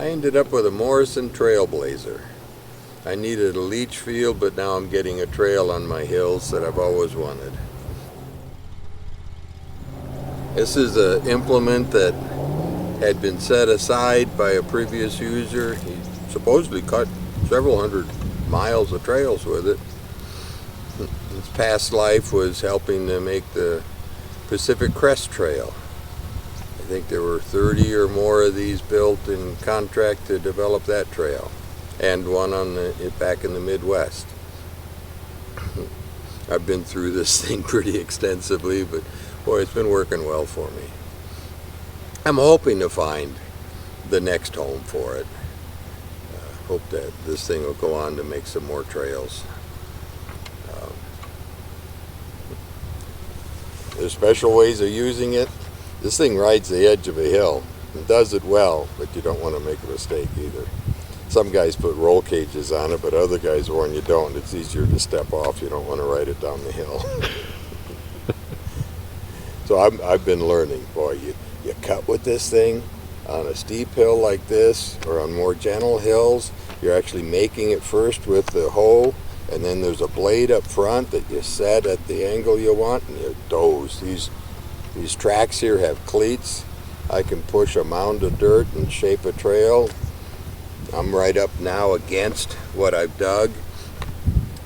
I ended up with a Morrison Trailblazer. I needed a leach field, but now I'm getting a trail on my hills that I've always wanted. This is an implement that had been set aside by a previous user. He supposedly cut several hundred miles of trails with it. His past life was helping to make the Pacific Crest Trail. I think there were 30 or more of these built in contract to develop that trail, and one on back in the Midwest. I've been through this thing pretty extensively, but boy, it's been working well for me. I'm hoping to find the next home for it. Hope that this thing will go on to make some more trails. There's special ways of using it. This thing rides the edge of a hill and does it well, but you don't want to make a mistake either. Some guys put roll cages on it, but other guys warn you don't. It's easier to step off. You don't want to ride it down the hill. So I've been learning, boy, you cut with this thing on a steep hill like this, or on more gentle hills. You're actually making it first with the hoe, and then there's a blade up front that you set at the angle you want, and you doze. These tracks here have cleats. I can push a mound of dirt and shape a trail. I'm right up now against what I've dug.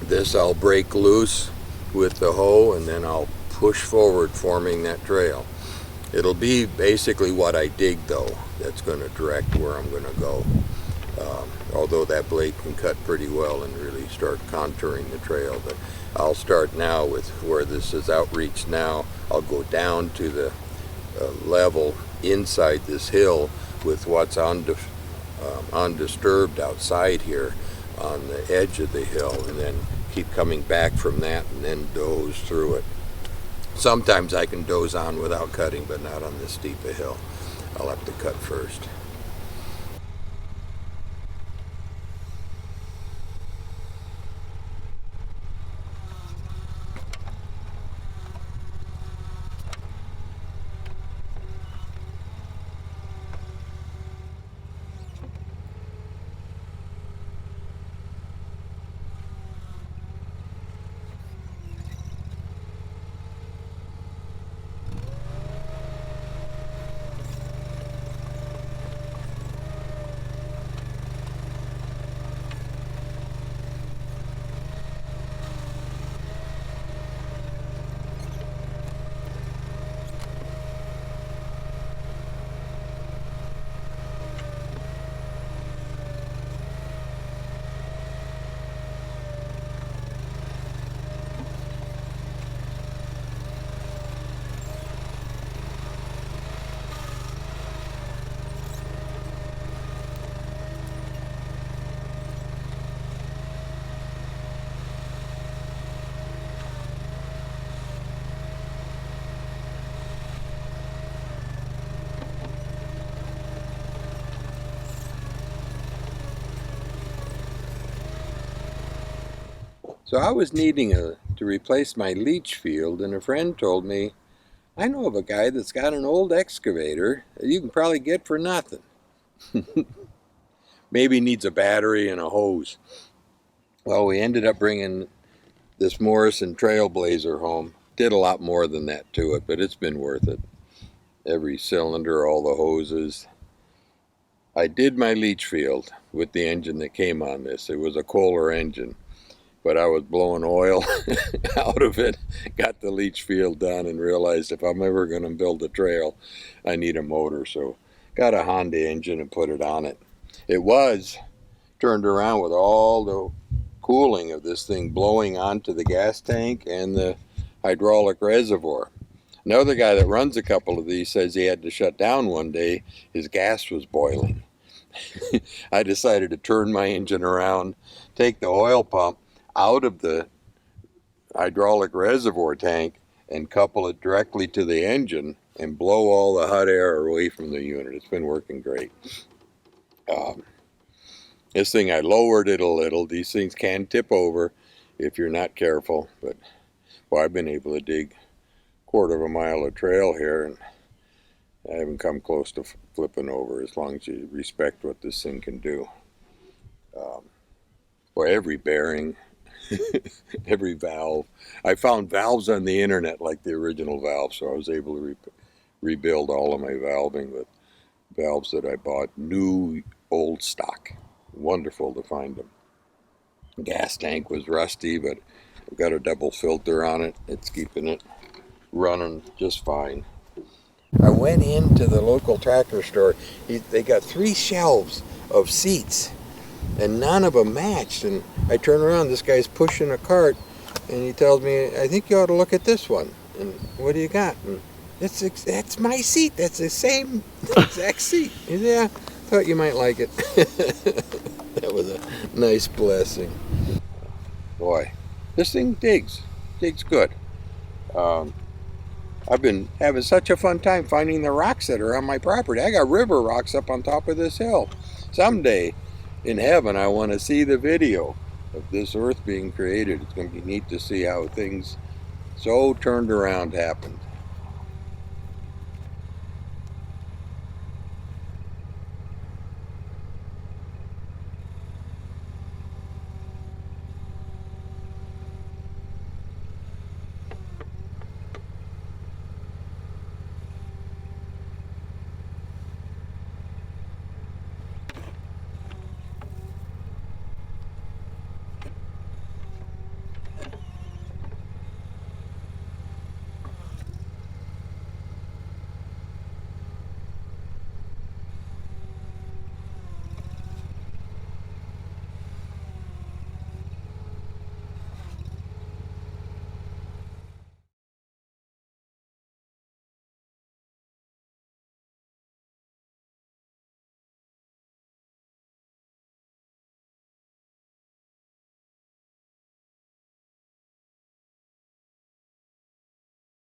This I'll break loose with the hoe, and then I'll push forward, forming that trail. It'll be basically what I dig, though, that's going to direct where I'm going to go. Although that blade can cut pretty well and really start contouring the trail. But I'll start now with where this is outreach now. I'll go down to the level inside this hill with what's undisturbed outside here on the edge of the hill, and then keep coming back from that and then doze through it. Sometimes I can doze on without cutting, but not on this steep a hill. I'll have to cut first. So I was needing to replace my leach field, and a friend told me, I know of a guy that's got an old excavator that you can probably get for nothing. Maybe needs a battery and a hose. Well, we ended up bringing this Morrison Trailblazer home. Did a lot more than that to it, but it's been worth it. Every cylinder, all the hoses. I did my leach field with the engine that came on this. It was a Kohler engine, but I was blowing oil out of it. Got the leach field done and realized if I'm ever going to build a trail, I need a motor. So got a Honda engine and put it on it. It was turned around with all the cooling of this thing blowing onto the gas tank and the hydraulic reservoir. Another guy that runs a couple of these says he had to shut down one day. His gas was boiling. I decided to turn my engine around, take the oil pump out of the hydraulic reservoir tank and couple it directly to the engine and blow all the hot air away from the unit. It's been working great. This thing, I lowered it a little. These things can tip over if you're not careful, but well, I've been able to dig 1/4 of a mile of trail here, and I haven't come close to flipping over, as long as you respect what this thing can do. Or every bearing, every valve. I found valves on the internet like the original valve, so I was able to rebuild all of my valving with valves that I bought new, old stock. Wonderful to find them. Gas tank was rusty, but I've got a double filter on it. It's keeping it running just fine. I went into the local tractor store. They got 3 shelves of seats, and none of them matched. And I turn around, this guy's pushing a cart, and he tells me, I think you ought to look at this one. And what do you got? And that's my seat. That's the same exact seat. He said, yeah, thought you might like it. That was a nice blessing. Boy, this thing digs good. I've been having such a fun time finding the rocks that are on my property. I got river rocks up on top of this hill. Someday in heaven I want to see the video of this earth being created. It's going to be neat to see how things so turned around happened.